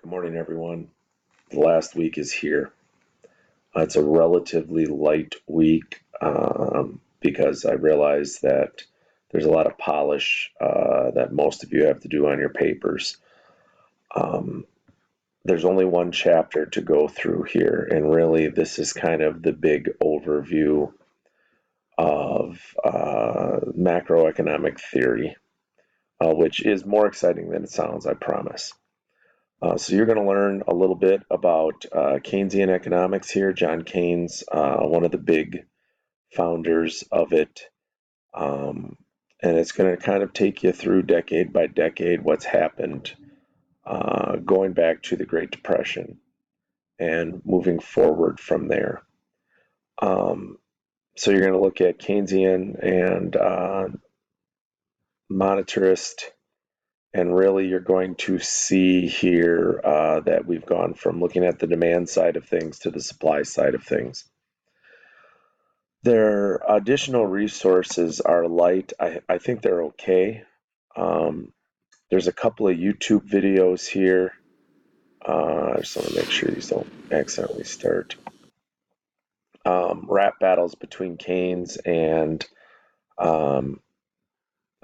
Good morning, everyone. The last week is here. It's a relatively light week because I realize that there's a lot of polish that most of you have to do on your papers. Um, there's only one chapter to go through here, and really, this is kind of the big overview of macroeconomic theory, which is more exciting than it sounds, I promise. So you're going to learn a little bit about Keynesian economics here. John Keynes, one of the big founders of it. Um, and it's going to kind of take you through decade by decade what's happened going back to the Great Depression and moving forward from there. So you're going to look at Keynesian and monetarist. And really, you're going to see here that we've gone from looking at the demand side of things to the supply side of things. Their additional resources are light. I think they're okay. There's a couple of YouTube videos here. I just want to make sure these don't accidentally start. Rap battles between Keynes and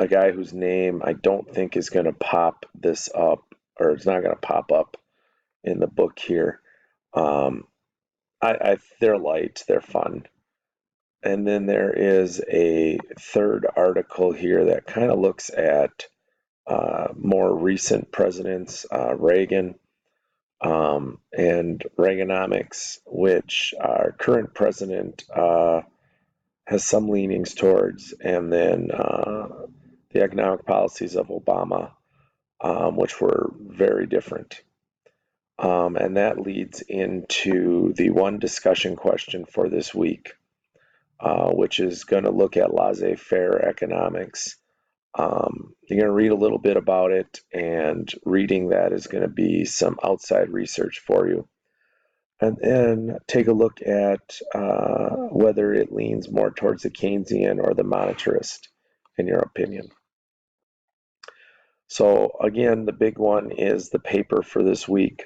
a guy whose name I don't think is going to pop this up, or it's not going to pop up in the book here. They're light, they're fun. And then there is a third article here that kind of looks at more recent presidents, Reagan and Reaganomics, which our current president has some leanings towards, and then the economic policies of Obama, which were very different. And that leads into the one discussion question for this week, which is going to look at laissez-faire economics. You're going to read a little bit about it, and reading that is going to be some outside research for you. And then take a look at whether it leans more towards the Keynesian or the monetarist, in your opinion. So again, the big one is the paper for this week.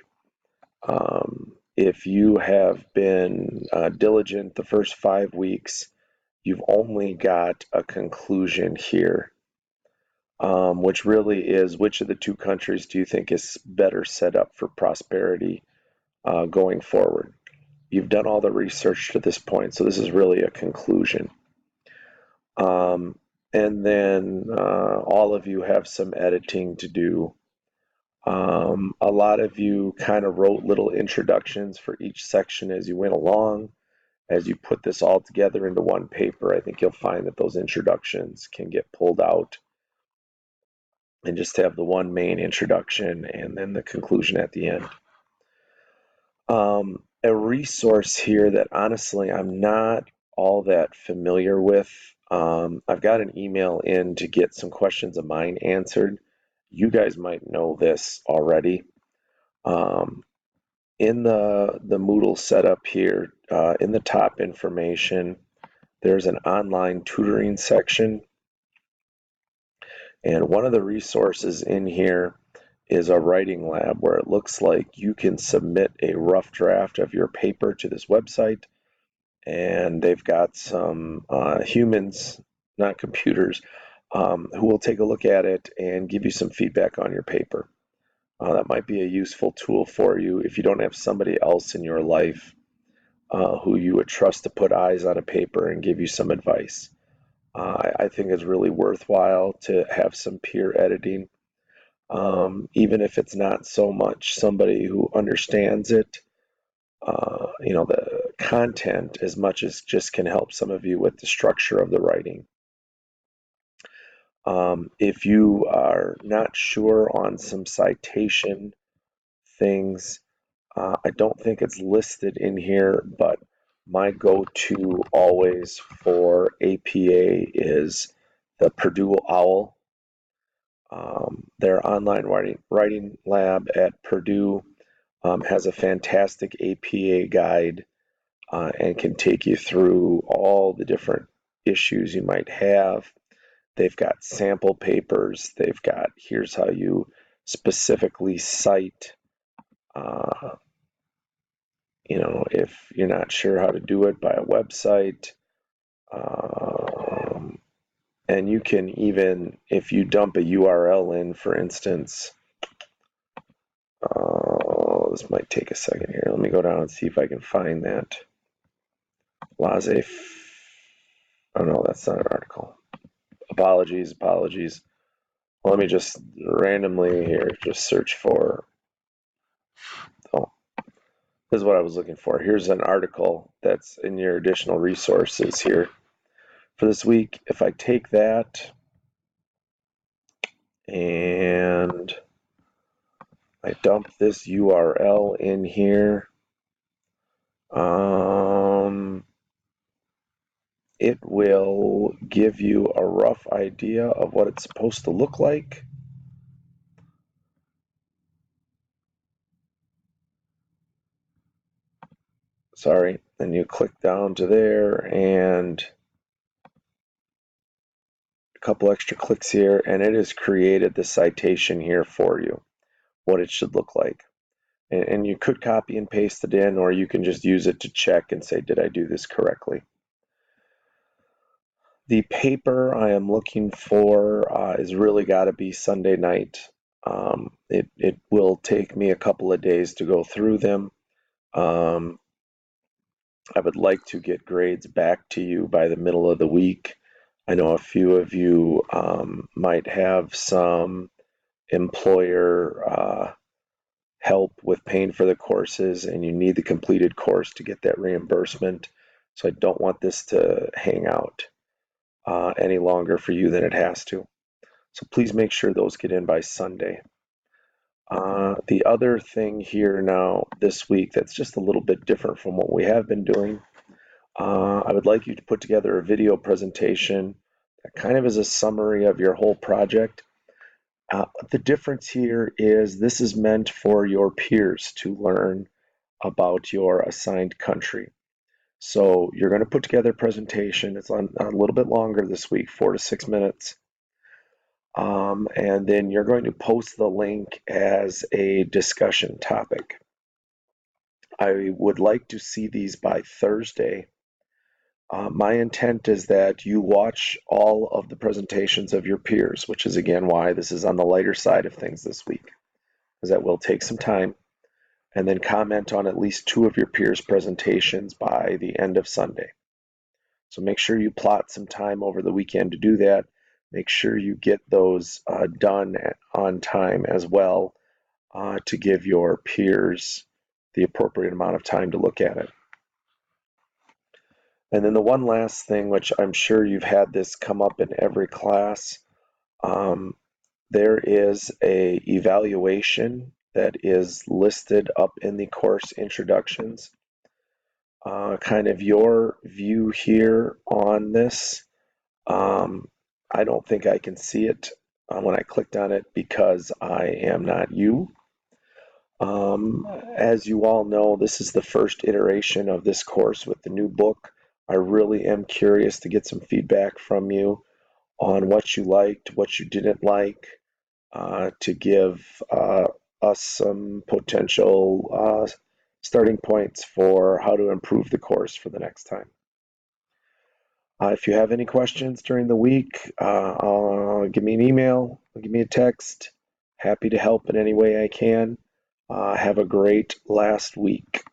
If you have been diligent the first 5 weeks, you've only got a conclusion here, which really is which of the two countries do you think is better set up for prosperity going forward. You've done all the research to this point, so this is really a conclusion. And then all of you have some editing to do. A lot of you kind of wrote little introductions for each section as you went along. As you put this all together into one paper, I think you'll find that those introductions can get pulled out and just have the one main introduction and then the conclusion at the end. A resource here that honestly I'm not all that familiar with. I've got an email in to get some questions of mine answered. You guys might know this already. In the Moodle setup here, in the top information, there's an online tutoring section. And one of the resources in here is a writing lab where it looks like you can submit a rough draft of your paper to this website. And they've got some humans, not computers, who will take a look at it and give you some feedback on your paper. That might be a useful tool for you if you don't have somebody else in your life who you would trust to put eyes on a paper and give you some advice. I think it's really worthwhile to have some peer editing, even if it's not so much somebody who understands it, the content, as much as just can help some of you with the structure of the writing. If you are not sure on some citation things, I don't think it's listed in here, but my go-to always for APA is the Purdue OWL. Their online writing lab at Purdue has a fantastic APA guide and can take you through all the different issues you might have. They've got sample papers. They've got here's how you specifically cite Uh, if you're not sure how to do it, by a website. And you can even, if you dump a URL in, for instance, this might take a second here. Let me go down and see if I can find that. Laissez. Oh no, that's not an article. Apologies. Let me just randomly here just search for. Oh, this is what I was looking for. Here's an article that's in your additional resources here for this week. If I take that and I dump this URL in here, it will give you a rough idea of what it's supposed to look like. Sorry, then you click down to there and a couple extra clicks here, and it has created the citation here for you, what it should look like. And you could copy and paste it in, or you can just use it to check and say, did I do this correctly? The paper I am looking for is really got to be Sunday night. It will take me a couple of days to go through them. I would like to get grades back to you by the middle of the week. I know a few of you might have some employer help with paying for the courses, and you need the completed course to get that reimbursement. So I don't want this to hang out any longer for you than it has to. So please make sure those get in by Sunday. The other thing here now this week that's just a little bit different from what we have been doing, I would like you to put together a video presentation that kind of is a summary of your whole project. The difference here is this is meant for your peers to learn about your assigned country. So you're going to put together a presentation. It's on a little bit longer this week, 4 to 6 minutes. And then you're going to post the link as a discussion topic. I would like to see these by Thursday. My intent is that you watch all of the presentations of your peers, which is again why this is on the lighter side of things this week, because that will take some time, and then comment on at least 2 of your peers' presentations by the end of Sunday. So make sure you plot some time over the weekend to do that. Make sure you get those done on time as well to give your peers the appropriate amount of time to look at it. And then the one last thing, which I'm sure you've had this come up in every class, there is a evaluation that is listed up in the course introductions. Kind of your view here on this. I don't think I can see it when I clicked on it because I am not you. As you all know, this is the first iteration of this course with the new book. I really am curious to get some feedback from you on what you liked, what you didn't like, to give us some potential starting points for how to improve the course for the next time. If you have any questions during the week, give me an email, give me a text. Happy to help in any way I can. Have a great last week.